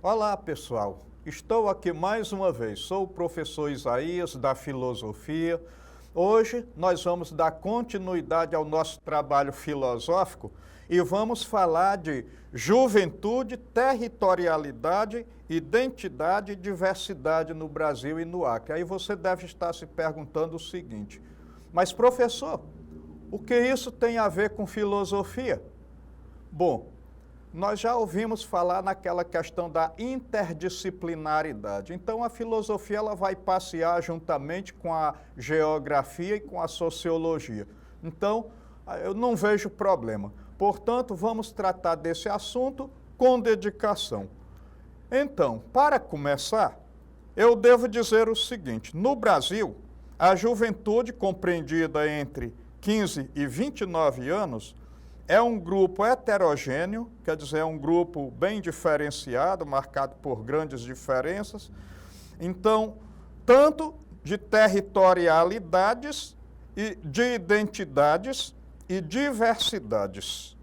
Olá, pessoal. Estou aqui mais uma vez. Sou o professor Isaías, da Filosofia. Hoje nós vamos dar continuidade ao nosso trabalho filosófico e vamos falar de juventude, territorialidade, identidade e diversidade no Brasil e no Acre. Aí você deve estar se perguntando o seguinte: mas professor, o que isso tem a ver com filosofia? Bom, nós já ouvimos falar naquela questão da interdisciplinaridade. Então, a filosofia ela vai passear juntamente com a geografia e com a sociologia. Então, eu não vejo problema. Portanto, vamos tratar desse assunto com dedicação. Então, para começar, eu devo dizer o seguinte: no Brasil, a juventude compreendida entre 15 e 29 anos é um grupo heterogêneo, quer dizer, é um grupo bem diferenciado, marcado por grandes diferenças. Então, tanto de territorialidades, e de identidades e diversidades.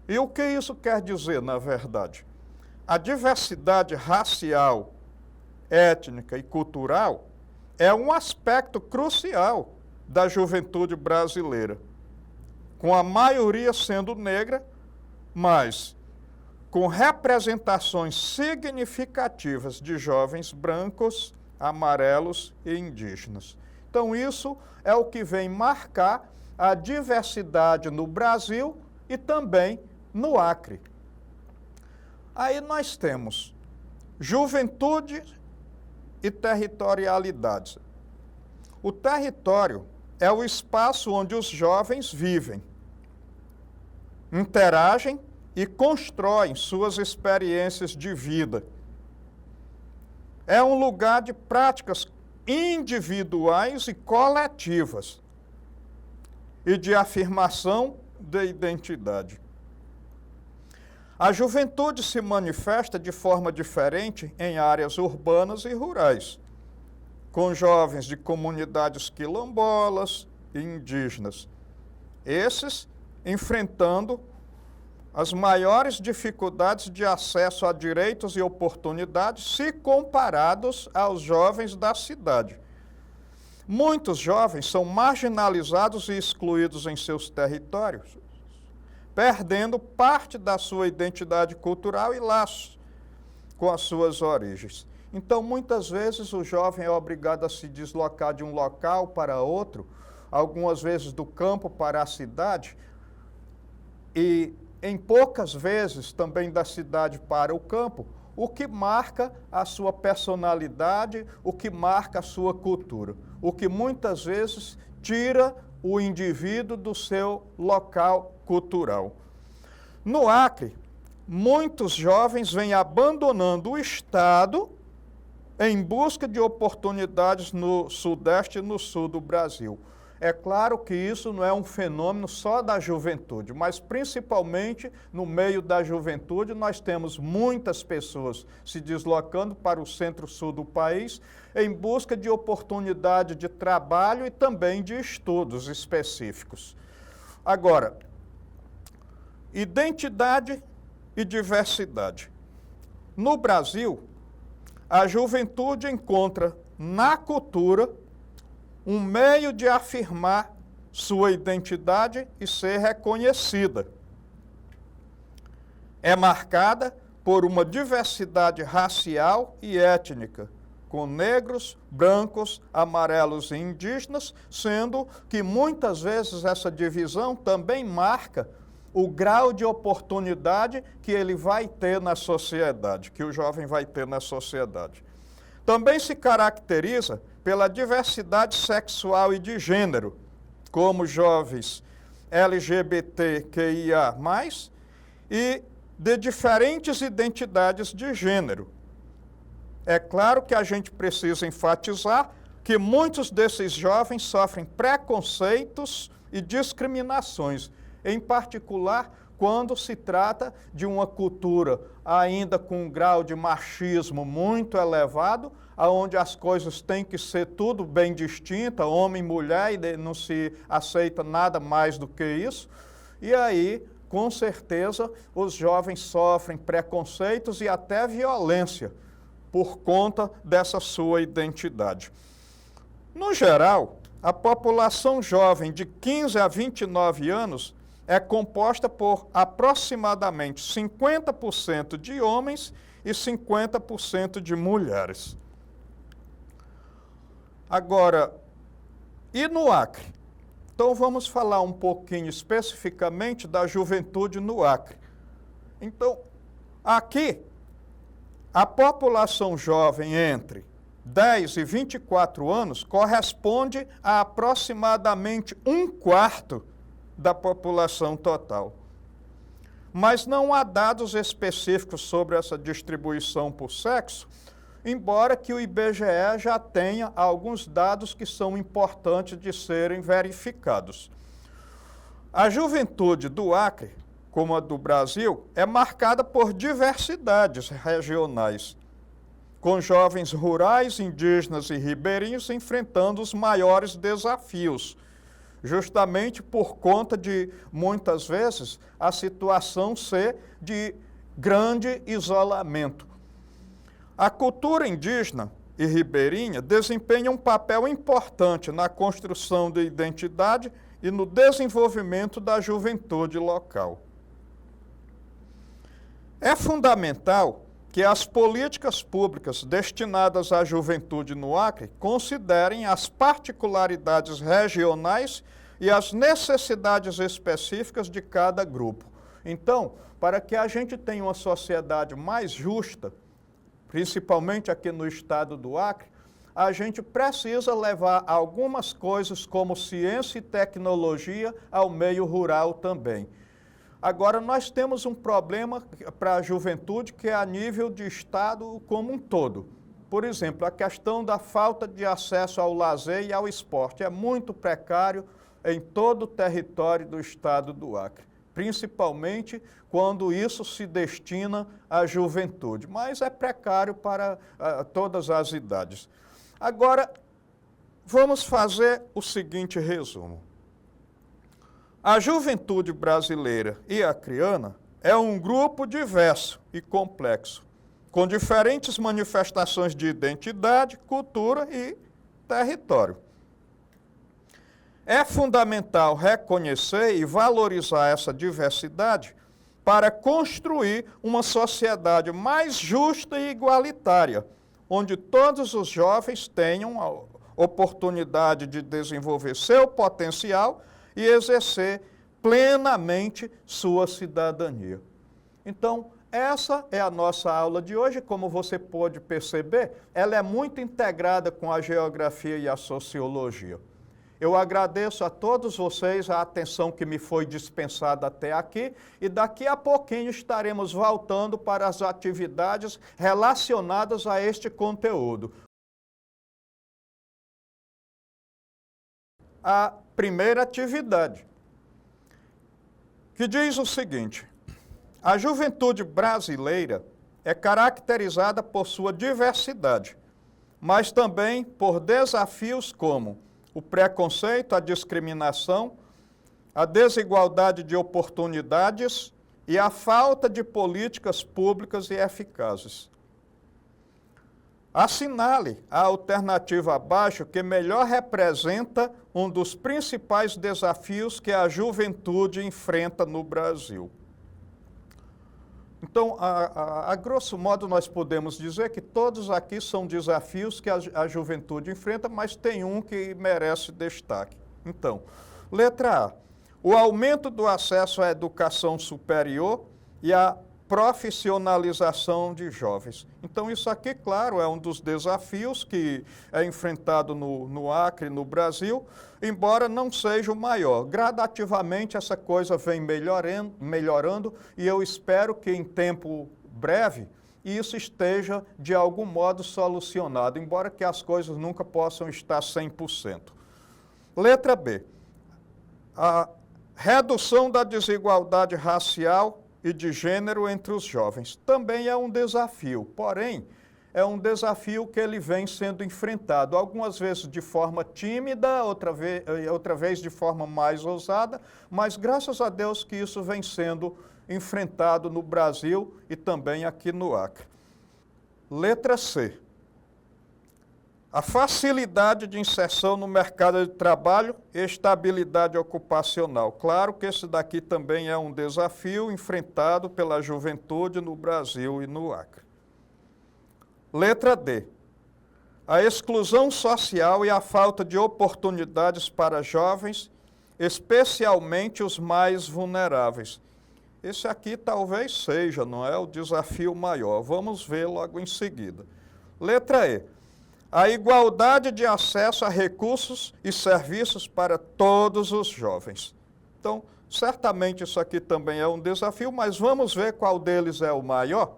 E o que isso quer dizer, na verdade? A diversidade racial, étnica e cultural é um aspecto crucial da juventude brasileira, com a maioria sendo negra, mas com representações significativas de jovens brancos, amarelos e indígenas. Então, isso é o que vem marcar a diversidade no Brasil e também no Acre. Aí nós temos juventude e territorialidade. O território é o espaço onde os jovens vivem, interagem e constroem suas experiências de vida. É um lugar de práticas individuais e coletivas e de afirmação da identidade. A juventude se manifesta de forma diferente em áreas urbanas e rurais, com jovens de comunidades quilombolas e indígenas, esses enfrentando as maiores dificuldades de acesso a direitos e oportunidades se comparados aos jovens da cidade. Muitos jovens são marginalizados e excluídos em seus territórios, perdendo parte da sua identidade cultural e laços com as suas origens. Então, muitas vezes, o jovem é obrigado a se deslocar de um local para outro, algumas vezes do campo para a cidade, e em poucas vezes também da cidade para o campo, o que marca a sua personalidade, o que marca a sua cultura, o que muitas vezes tira o indivíduo do seu local cultural. No Acre, muitos jovens vêm abandonando o Estado em busca de oportunidades no Sudeste e no Sul do Brasil. É claro que isso não é um fenômeno só da juventude, mas principalmente no meio da juventude nós temos muitas pessoas se deslocando para o centro-sul do país em busca de oportunidade de trabalho e também de estudos específicos. Agora, identidade e diversidade. No Brasil, a juventude encontra na cultura um meio de afirmar sua identidade e ser reconhecida. É marcada por uma diversidade racial e étnica, com negros, brancos, amarelos e indígenas, sendo que muitas vezes essa divisão também marca o grau de oportunidade que ele vai ter na sociedade, que o jovem vai ter na sociedade. Também se caracteriza pela diversidade sexual e de gênero, como jovens LGBTQIA+, e de diferentes identidades de gênero. É claro que a gente precisa enfatizar que muitos desses jovens sofrem preconceitos e discriminações, em particular quando se trata de uma cultura ainda com um grau de machismo muito elevado, onde as coisas têm que ser tudo bem distinta, homem e mulher, e não se aceita nada mais do que isso. E aí com certeza os jovens sofrem preconceitos e até violência por conta dessa sua identidade. No geral, a população jovem de 15 a 29 anos é composta por aproximadamente 50% de homens e 50% de mulheres. Agora, e no Acre? Então vamos falar um pouquinho especificamente da juventude no Acre. Então, aqui, a população jovem entre 10 e 24 anos corresponde a aproximadamente 1/4 da população total. Mas não há dados específicos sobre essa distribuição por sexo, embora que o IBGE já tenha alguns dados que são importantes de serem verificados. A juventude do Acre, como a do Brasil, é marcada por diversidades regionais, com jovens rurais, indígenas e ribeirinhos enfrentando os maiores desafios, justamente por conta de, muitas vezes, a situação ser de grande isolamento. A cultura indígena e ribeirinha desempenha um papel importante na construção da identidade e no desenvolvimento da juventude local. É fundamental que as políticas públicas destinadas à juventude no Acre considerem as particularidades regionais e as necessidades específicas de cada grupo. Então, para que a gente tenha uma sociedade mais justa, principalmente aqui no estado do Acre, a gente precisa levar algumas coisas como ciência e tecnologia ao meio rural também. Agora, nós temos um problema para a juventude que é a nível de estado como um todo. Por exemplo, a questão da falta de acesso ao lazer e ao esporte é muito precário em todo o território do estado do Acre, principalmente quando isso se destina à juventude, mas é precário para todas as idades. Agora, vamos fazer o seguinte resumo. A juventude brasileira e acreana é um grupo diverso e complexo, com diferentes manifestações de identidade, cultura e território. É fundamental reconhecer e valorizar essa diversidade para construir uma sociedade mais justa e igualitária, onde todos os jovens tenham a oportunidade de desenvolver seu potencial e exercer plenamente sua cidadania. Então, essa é a nossa aula de hoje. Como você pode perceber, ela é muito integrada com a geografia e a sociologia. Eu agradeço a todos vocês a atenção que me foi dispensada até aqui e daqui a pouquinho estaremos voltando para as atividades relacionadas a este conteúdo. A primeira atividade, que diz o seguinte: a juventude brasileira é caracterizada por sua diversidade, mas também por desafios como o preconceito, a discriminação, a desigualdade de oportunidades e a falta de políticas públicas e eficazes. Assinale a alternativa abaixo que melhor representa um dos principais desafios que a juventude enfrenta no Brasil. Então, a grosso modo, nós podemos dizer que todos aqui são desafios que a juventude enfrenta, mas tem um que merece destaque. Então, letra A, o aumento do acesso à educação superior e a profissionalização de jovens. Então, isso aqui, claro, é um dos desafios que é enfrentado no Acre, no Brasil, embora não seja o maior. Gradativamente, essa coisa vem melhorando e eu espero que em tempo breve isso esteja, de algum modo, solucionado, embora que as coisas nunca possam estar 100%. Letra B, a redução da desigualdade racial e de gênero entre os jovens. Também é um desafio, porém, é um desafio que ele vem sendo enfrentado, algumas vezes de forma tímida, outra vez de forma mais ousada, mas graças a Deus que isso vem sendo enfrentado no Brasil e também aqui no Acre. Letra C. A facilidade de inserção no mercado de trabalho e estabilidade ocupacional. Claro que esse daqui também é um desafio enfrentado pela juventude no Brasil e no Acre. Letra D. A exclusão social e a falta de oportunidades para jovens, especialmente os mais vulneráveis. Esse aqui talvez seja, não é, o desafio maior. Vamos ver logo em seguida. Letra E. A igualdade de acesso a recursos e serviços para todos os jovens. Então, certamente isso aqui também é um desafio, mas vamos ver qual deles é o maior?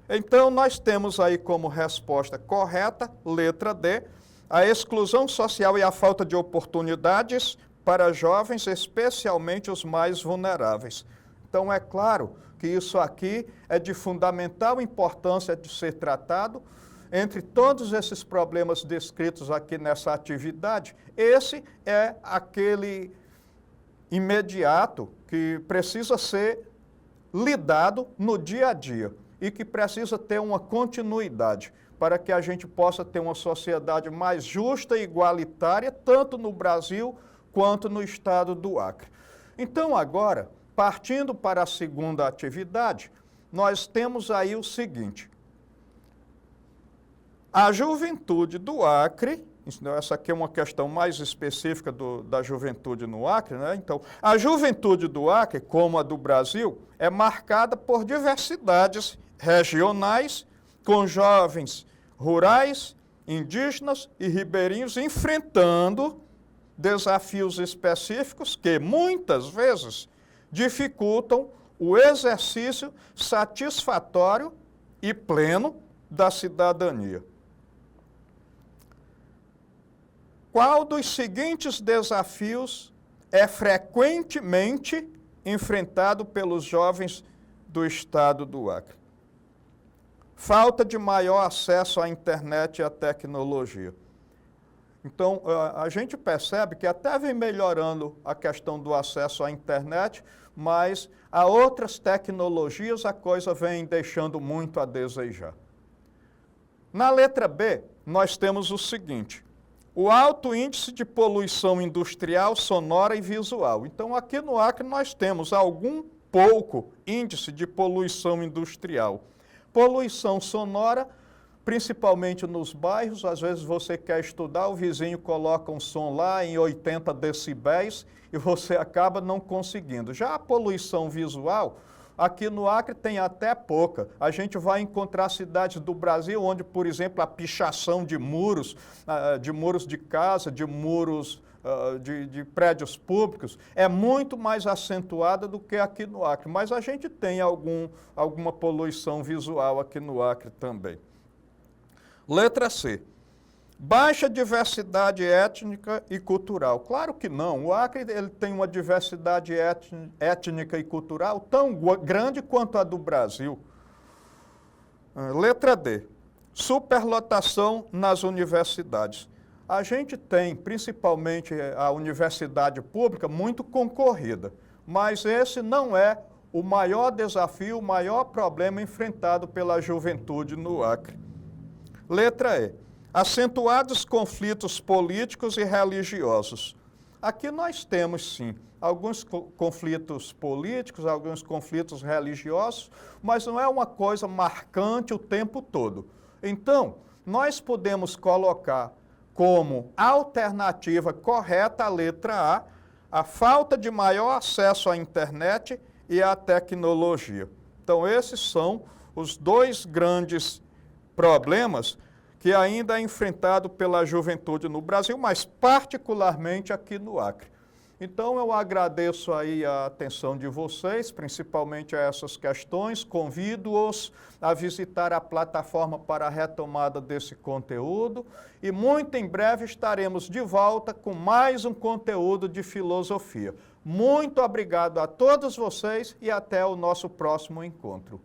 Então, nós temos aí como resposta correta, letra D, a exclusão social e a falta de oportunidades para jovens, especialmente os mais vulneráveis. Então, é claro que isso aqui é de fundamental importância de ser tratado. Entre todos esses problemas descritos aqui nessa atividade, esse é aquele imediato que precisa ser lidado no dia a dia e que precisa ter uma continuidade para que a gente possa ter uma sociedade mais justa e igualitária, tanto no Brasil quanto no estado do Acre. Então, agora, partindo para a segunda atividade, nós temos aí o seguinte. A juventude do Acre, essa aqui é uma questão mais específica da juventude no Acre, né? Então, a juventude do Acre, como a do Brasil, é marcada por diversidades regionais, com jovens rurais, indígenas e ribeirinhos enfrentando desafios específicos que, muitas vezes, dificultam o exercício satisfatório e pleno da cidadania. Qual dos seguintes desafios é frequentemente enfrentado pelos jovens do estado do Acre? Falta de maior acesso à internet e à tecnologia. Então, a gente percebe que até vem melhorando a questão do acesso à internet, mas a outras tecnologias a coisa vem deixando muito a desejar. Na letra B, nós temos o seguinte. O alto índice de poluição industrial, sonora e visual. Então, aqui no Acre nós temos algum pouco índice de poluição industrial. Poluição sonora, principalmente nos bairros, às vezes você quer estudar, o vizinho coloca um som lá em 80 decibéis e você acaba não conseguindo. Já a poluição visual, aqui no Acre tem até pouca. A gente vai encontrar cidades do Brasil onde, por exemplo, a pichação de muros de casa, de muros de prédios públicos, é muito mais acentuada do que aqui no Acre. Mas a gente tem alguma poluição visual aqui no Acre também. Letra C. Baixa diversidade étnica e cultural. Claro que não. O Acre ele tem uma diversidade étnica e cultural tão grande quanto a do Brasil. Letra D. Superlotação nas universidades. A gente tem, principalmente a universidade pública, muito concorrida. Mas esse não é o maior desafio, o maior problema enfrentado pela juventude no Acre. Letra E. Acentuados conflitos políticos e religiosos. Aqui nós temos, sim, alguns conflitos políticos, alguns conflitos religiosos, mas não é uma coisa marcante o tempo todo. Então, nós podemos colocar como alternativa correta a letra a falta de maior acesso à internet e à tecnologia. Então, esses são os dois grandes problemas que ainda é enfrentado pela juventude no Brasil, mas particularmente aqui no Acre. Então, eu agradeço aí a atenção de vocês, principalmente a essas questões, convido-os a visitar a plataforma para a retomada desse conteúdo e muito em breve estaremos de volta com mais um conteúdo de filosofia. Muito obrigado a todos vocês e até o nosso próximo encontro.